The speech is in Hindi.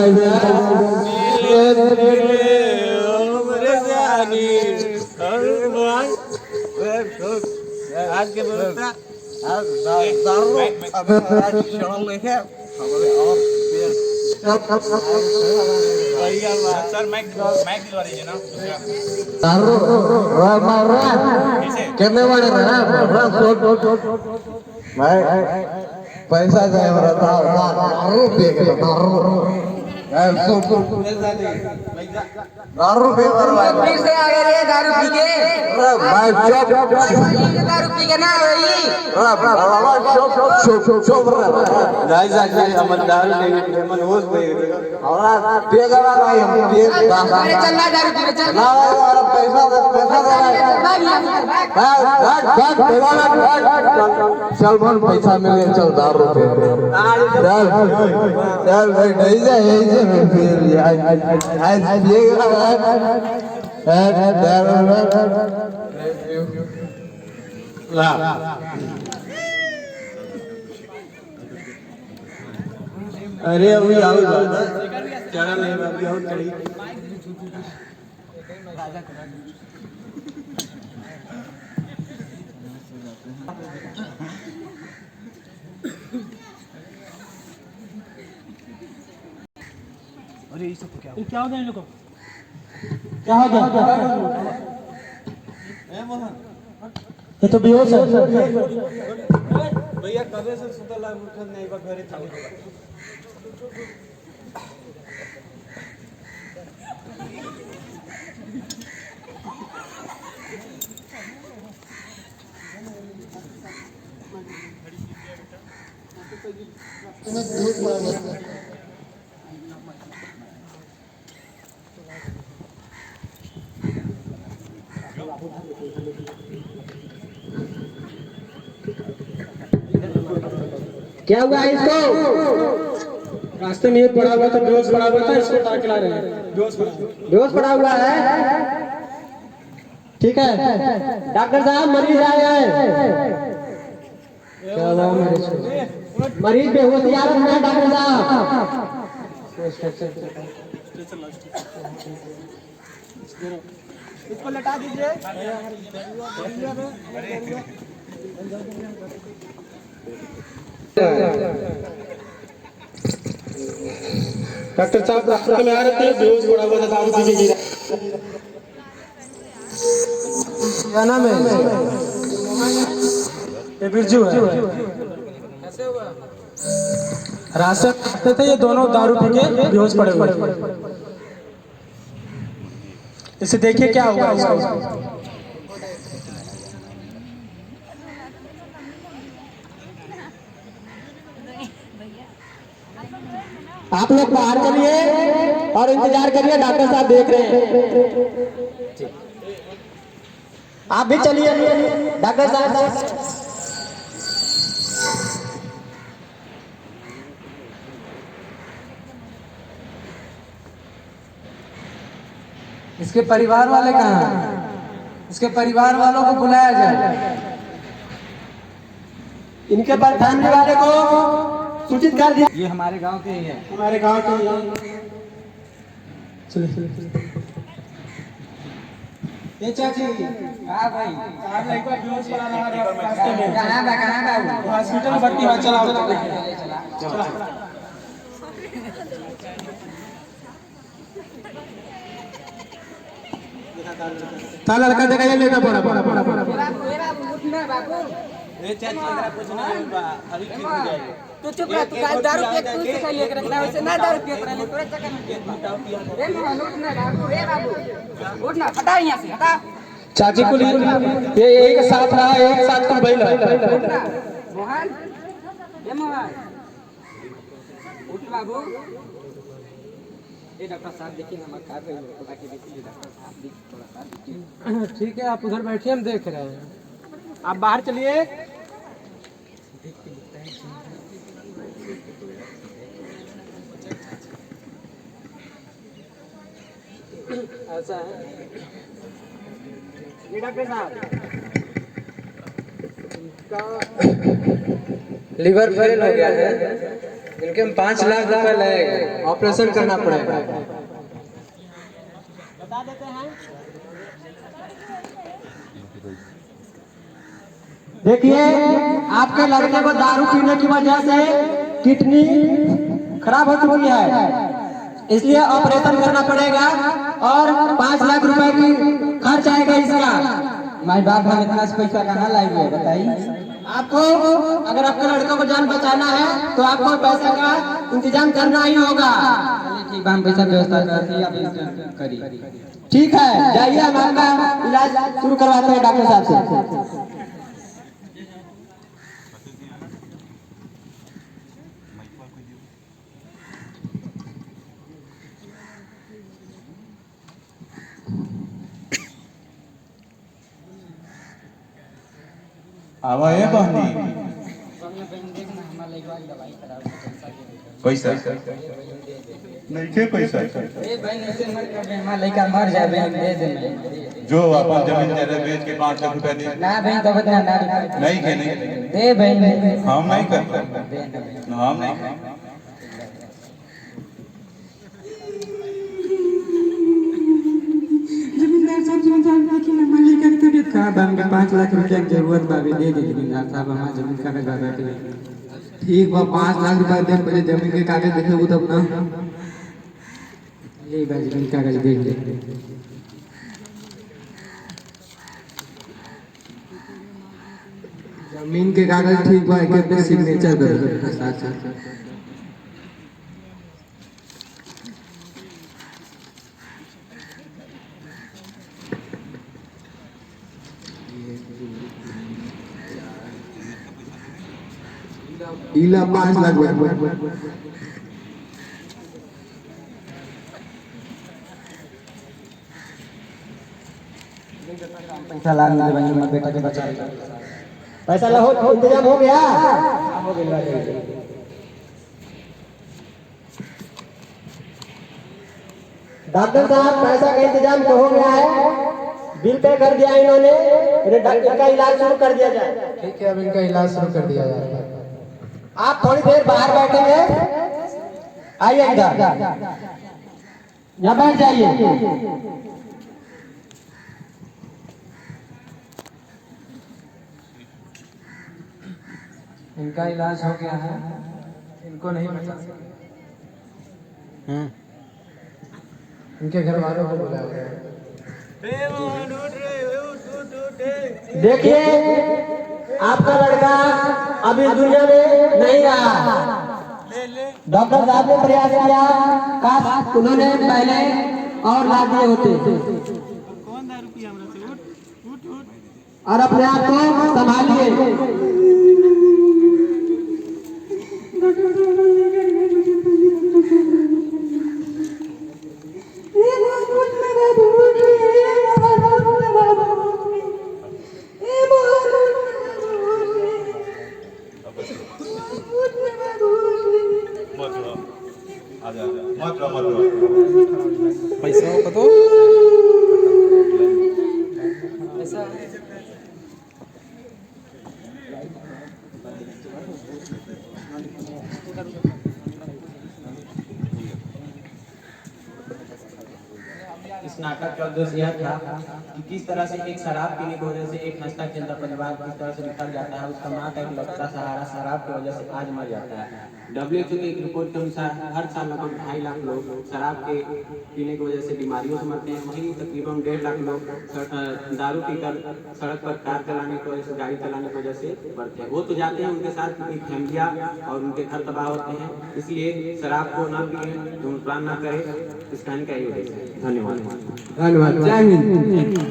आज के बोलता आज दारू अबे आज शॉल लेके हमारे और भैया सर माइक दिलवा दीजिए ना दारू मारा कितने वाले ना मैं पैसा जाए मेरा दारू पे के दारू दारू पे करवाए फिर से आ गए रे दारू पी के भाई दारू पी के ना वही गाइस आज हमन दारू नहीं हमन होश नहीं हमरा पेगवा भाई हम पे अरे चल ना दारू पी चल ना और पैसा दे चल मन पैसा मिले चल दारू पे चल भाई नहीं जाए फिर आज ये अरे अभी आओ चढ़ा नहीं अभी आओ चढ़ी अरे ये सब क्या हो गया इन लोगों को क्या हो गया ये तो बेहोश है भैया कबे से सुतला उठल नहीं बा घरे था क्या हुआ है इसको? रास्ते में ये पड़ा हुआ था, बेहोश पड़ा हुआ था, इसको उठा के ला रहे हैं। बेहोश पड़ा हुआ है। ठीक है डॉक्टर साहब, मरीज आया है। क्या हुआ मरीज को? मरीज बेहोश आ रहा है डॉक्टर साहब। इसको लटा दीजिए डॉक्टर साहब रास्ते में आ रहे थे, बेहोश पड़ा हुआ था, दारू पी के गिरा। क्या नाम है? ये बिरजू है। रास्ते थे ये दोनों, दारू पी के बेहोश पड़े हुए। इसे देखिए क्या हुआ इसको। आप लोग बाहर चलिए और इंतजार करिए, डॉक्टर साहब देख रहे हैं। आप भी चलिए डॉक्टर साहब। इसके परिवार वाले कहाँ हैं? इसके परिवार वालों को बुलाया जाए। इनके पर फैमिली वाले को सूचित कर दिया। ये हमारे गांव के ही है। हमारे गांव के चलिए ये चाची। हाँ भाई, आप लड़का बेहोश पड़ा रहा रास्ते में। कहाँ बा हॉस्पिटल में भर्ती हुआ। चला ताला लड़का देखा, ये लेना पड़ा। ये चाची अगर कुछ नहीं बा अभी ठीक हो जाएगा तू चुप रह, तू दारू पिए तू से खाली लेकर रखना, वैसे ना दारू पिए रहे तोरे चक्कर में रे मोहन उठ ना बाबू, रे बाबू उठ ना, हटा यहां से, हटा। चाची को ये एक साथ रहा, एक साथ तुम बैल मोहन ये मोहन उठ बाबू। ये डॉक्टर साहब देखिए हम क्या कर रहे हैं, बाकी देखिए डॉक्टर साहब देखिए थोड़ा सा देखिए। ठीक है, आप उधर बैठिए, हम देख रहे हैं। आप बाहर चलिए। ऐसा है ये डॉक्टर साहब लिवर फेल हो गया है। इनके हम 5 लाख रुपए लगेगा, ऑपरेशन करना पड़ेगा। देखिए आपके लड़के को दारू पीने की वजह से किडनी खराब हो चुकी है, इसलिए ऑपरेशन करना पड़ेगा और 5 लाख रुपए की खर्च आएगा इसका। माई बाप हम इतना पैसा कहाँ लाएंगे बताइए। आपको अगर आपके लड़के को जान बचाना है तो आपको पैसे का इंतजाम करना ही होगा। ठीक हम पैसा व्यवस्था करते हैं, आप करिए। ठीक है, जाइए हम आपका इलाज शुरू करवाते हैं डॉक्टर साहब से। आवा है बहनी पैसा नहीं के पैसा लड़का मर जाए बहन दे दे जो अपन जमीन जायदाद बेच के 5 लाख रुपया दे ना बहन तो बता ना नहीं के नहीं दे बहन हम नहीं करते हम नहीं करते। खराब हमके 5 लाख रुपया की जरूरत बा, दे दे जमींदार साहब हमारा जमीन का कागज के। ठीक बा, 5 लाख रुपए दे, पहले जमीन के कागज देखे तब ना। यही बा जमीन का कागज देख ले। जमीन के कागज ठीक बा, एक पे सिग्नेचर कर साथ साथ। इला 5 लाख पैसा ला दे बहन, मत बेटा के बचा ले। पैसा ला हो इंतजाम हो गया। डॉक्टर साहब पैसा का इंतजाम तो हो गया है, बिल पे कर दिया इन्होंने, डॉक्टर का इलाज शुरू कर दिया जाए। ठीक है, अब इनका इलाज शुरू कर दिया जाए। आप थोड़ी देर बाहर बैठेंगे, आइए इधर, यहाँ बैठ जाइए। इनका इलाज हो गया है, इनको नहीं बचा सकते। इनके घर वालों को बुलाया गया है। देखिए आपका लड़का अभी इस दुनिया में नहीं रहा। डॉक्टर साहब ने प्रयास किया, काश उन्होंने पहले और ला दिए होते। और अपने आप को संभालिए। पैसा को तो इस नाटक का उद्देश्य यह था कि किस तरह से एक शराब पीने की वजह से एक हंसता खेलता परिवार किस तरह से निकल जाता है, उसका माँ का एक लगता सहारा शराब की वजह से आज मर जाता है। WHO की एक रिपोर्ट के अनुसार हर साल लगभग 2.5 लाख लोग शराब के पीने की वजह से बीमारियों से मरते हैं। वहीं तकरीबन 1.5 लाख लोग दारू पीकर सड़क पर कार चलाने की वजह से, गाड़ी चलाने की वजह से मरते हैं। वो तो जाते हैं, उनके साथ उनकी फैमिलियाँ और उनके घर तबाह होते हैं। इसलिए शराब को ना पिए, धूम्रपान ना करें, इस कहानी का यही उद्देश्य है। धन्यवाद। धन्यवाद। जय हिंद।